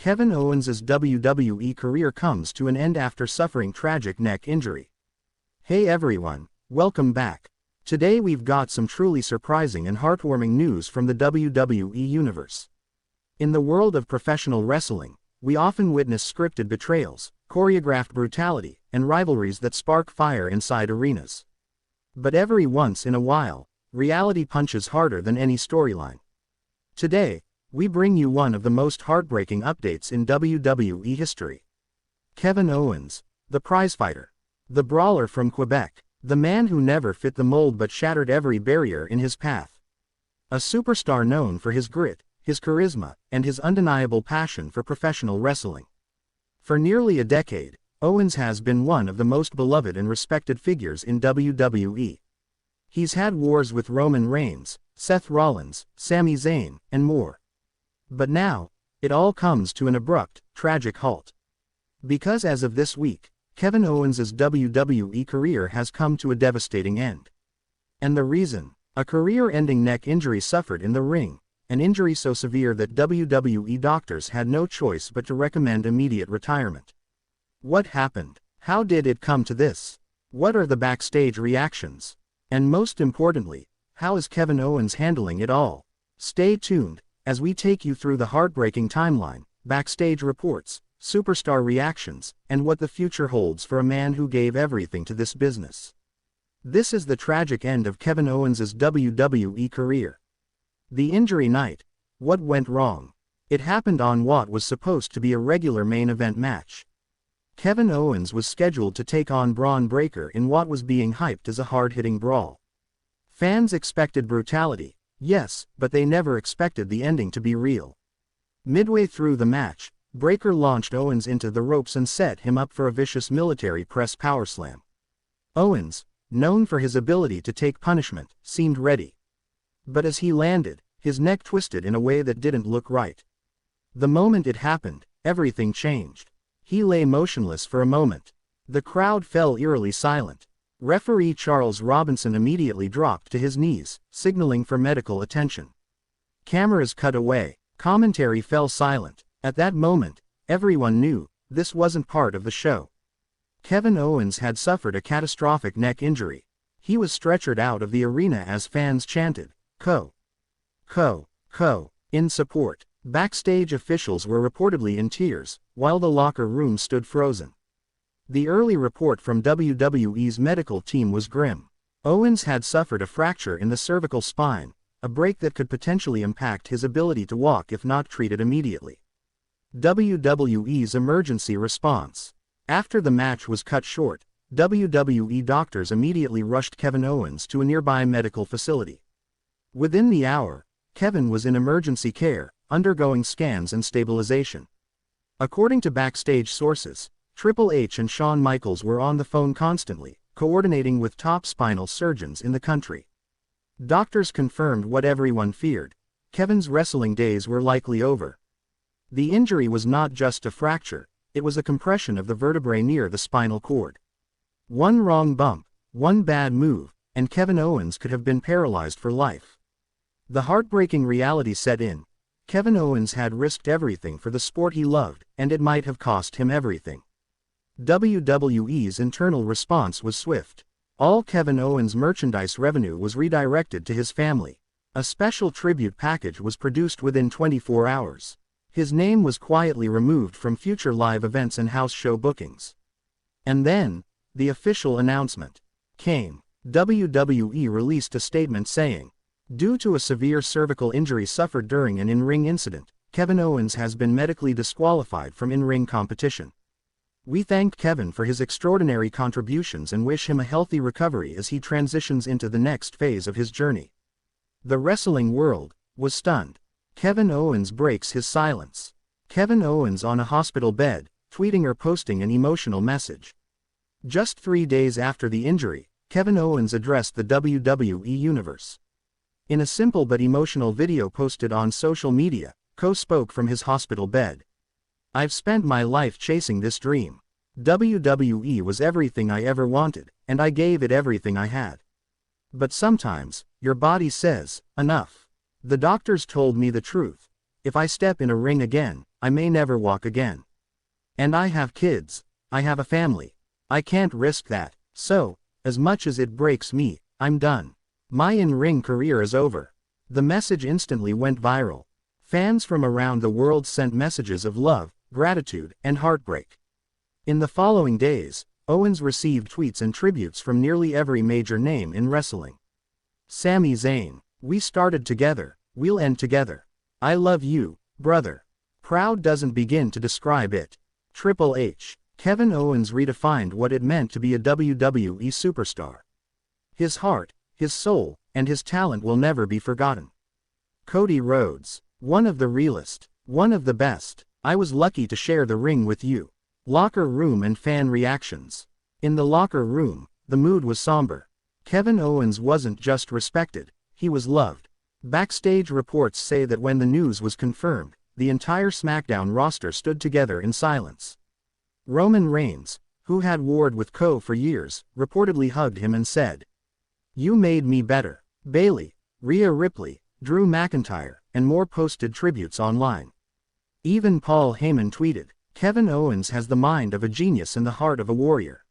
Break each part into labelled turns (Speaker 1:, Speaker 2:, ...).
Speaker 1: Kevin Owens' WWE career comes to an end after suffering tragic neck injury. Hey everyone, welcome back. Today we've got some truly surprising and heartwarming news from the WWE Universe. In the world of professional wrestling, we often witness scripted betrayals, choreographed brutality, and rivalries that spark fire inside arenas. But every once in a while, reality punches harder than any storyline. Today, we bring you one of the most heartbreaking updates in WWE history. Kevin Owens, the Prizefighter, the Brawler from Quebec, the man who never fit the mold but shattered every barrier in his path. A superstar known for his grit, his charisma, and his undeniable passion for professional wrestling. For nearly a decade, Owens has been one of the most beloved and respected figures in WWE. He's had wars with Roman Reigns, Seth Rollins, Sami Zayn, and more. But now, it all comes to an abrupt, tragic halt. Because as of this week, Kevin Owens' WWE career has come to a devastating end. And the reason? A career-ending neck injury suffered in the ring, an injury so severe that WWE doctors had no choice but to recommend immediate retirement. What happened? How did it come to this? What are the backstage reactions? And most importantly, how is Kevin Owens handling it all? Stay tuned, as we take you through the heartbreaking timeline, backstage reports, superstar reactions, and what the future holds for a man who gave everything to this business. This is the tragic end of Kevin Owens' WWE career. The injury night. What went wrong? It happened on what was supposed to be a regular main event match. Kevin Owens was scheduled to take on Bron Breakker in what was being hyped as a hard-hitting brawl. Fans expected brutality, yes, but they never expected the ending to be real. Midway through the match, Breakker launched Owens into the ropes and set him up for a vicious military press powerslam. Owens, known for his ability to take punishment, seemed ready. But as he landed, his neck twisted in a way that didn't look right. The moment it happened, everything changed. He lay motionless for a moment. The crowd fell eerily silent. Referee Charles Robinson immediately dropped to his knees, signaling for medical attention. Cameras cut away. Commentary fell silent. At that moment, everyone knew, this wasn't part of the show. Kevin Owens had suffered a catastrophic neck injury. He was stretchered out of the arena as fans chanted, "Co. Co. Co." in support. Backstage officials were reportedly in tears, while the locker room stood frozen. The early report from WWE's medical team was grim. Owens had suffered a fracture in the cervical spine, a break that could potentially impact his ability to walk if not treated immediately. WWE's emergency response. After the match was cut short, WWE doctors immediately rushed Kevin Owens to a nearby medical facility. Within the hour, Kevin was in emergency care, undergoing scans and stabilization. According to backstage sources, Triple H and Shawn Michaels were on the phone constantly, coordinating with top spinal surgeons in the country. Doctors confirmed what everyone feared: Kevin's wrestling days were likely over. The injury was not just a fracture, it was a compression of the vertebrae near the spinal cord. One wrong bump, one bad move, and Kevin Owens could have been paralyzed for life. The heartbreaking reality set in. Kevin Owens had risked everything for the sport he loved, and it might have cost him everything. WWE's internal response was swift. All Kevin Owens' merchandise revenue was redirected to his family. A special tribute package was produced within 24 hours. His name was quietly removed from future live events and house show bookings. And then, the official announcement came. WWE released a statement saying, "Due to a severe cervical injury suffered during an in-ring incident, Kevin Owens has been medically disqualified from in-ring competition. We thank Kevin for his extraordinary contributions and wish him a healthy recovery as he transitions into the next phase of his journey." The wrestling world was stunned. Kevin Owens breaks his silence. Kevin Owens on a hospital bed, tweeting or posting an emotional message. Just 3 days after the injury, Kevin Owens addressed the WWE Universe. In a simple but emotional video posted on social media, spoke from his hospital bed. "I've spent my life chasing this dream. WWE was everything I ever wanted, and I gave it everything I had. But sometimes, your body says, enough. The doctors told me the truth. If I step in a ring again, I may never walk again. And I have kids. I have a family. I can't risk that. So, as much as it breaks me, I'm done. My in-ring career is over." The message instantly went viral. Fans from around the world sent messages of love, gratitude, and heartbreak. In the following days, Owens received tweets and tributes from nearly every major name in wrestling. Sami Zayn, "We started together, we'll end together. I love you, brother." Proud doesn't begin to describe it. Triple H, Kevin Owens redefined what it meant to be a WWE superstar. His heart, his soul, and his talent will never be forgotten. Cody Rhodes, "One of the realest, one of the best. I was lucky to share the ring with you." Locker room and fan reactions. In the locker room, the mood was somber. Kevin Owens wasn't just respected, he was loved. Backstage reports say that when the news was confirmed, the entire SmackDown roster stood together in silence. Roman Reigns, who had warred with Co for years, reportedly hugged him and said, "You made me better." Bayley, Rhea Ripley, Drew McIntyre, and more posted tributes online. Even Paul Heyman tweeted, "Kevin Owens has the mind of a genius and the heart of a warrior.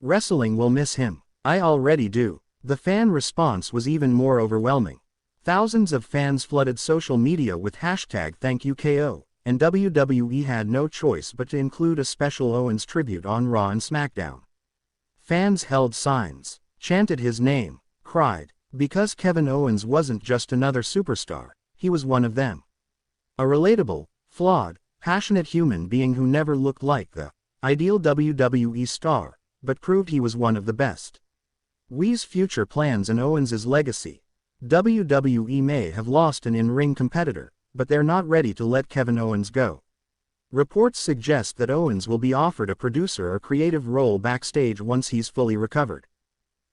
Speaker 1: Wrestling will miss him. I already do." The fan response was even more overwhelming. Thousands of fans flooded social media with #ThankYouKO, and WWE had no choice but to include a special Owens tribute on Raw and SmackDown. Fans held signs, chanted his name, cried, because Kevin Owens wasn't just another superstar, he was one of them. A relatable, flawed, passionate human being who never looked like the ideal WWE star, but proved he was one of the best. We's future plans and Owens' legacy. WWE may have lost an in-ring competitor, but they're not ready to let Kevin Owens go. Reports suggest that Owens will be offered a producer or creative role backstage once he's fully recovered.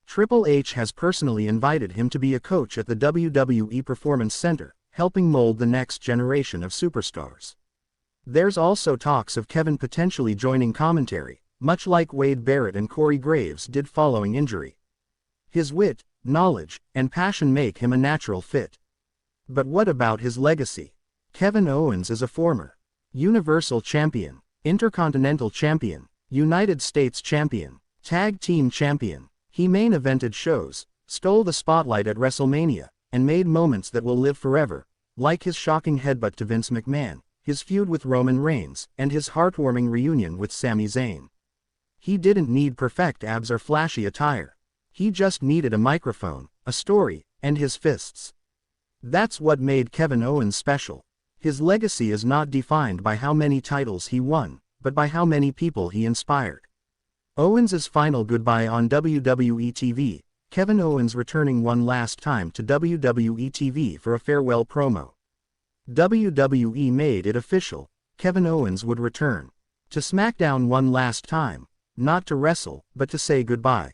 Speaker 1: Triple H has personally invited him to be a coach at the WWE Performance Center, helping mold the next generation of superstars. There's also talks of Kevin potentially joining commentary, much like Wade Barrett and Corey Graves did following injury. His wit, knowledge, and passion make him a natural fit. But what about his legacy? Kevin Owens is a former Universal Champion, Intercontinental Champion, United States Champion, Tag Team Champion. He main evented shows, stole the spotlight at WrestleMania, and made moments that will live forever, like his shocking headbutt to Vince McMahon, his feud with Roman Reigns, and his heartwarming reunion with Sami Zayn. He didn't need perfect abs or flashy attire. He just needed a microphone, a story, and his fists. That's what made Kevin Owens special. His legacy is not defined by how many titles he won, but by how many people he inspired. Owens' final goodbye on WWE TV, Kevin Owens returning one last time to WWE TV for a farewell promo. WWE made it official, Kevin Owens would return to SmackDown one last time, not to wrestle, but to say goodbye.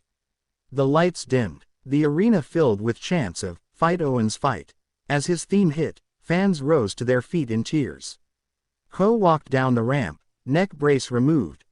Speaker 1: The lights dimmed, the arena filled with chants of, "Fight Owens fight." As his theme hit, fans rose to their feet in tears. Co walked down the ramp, neck brace removed,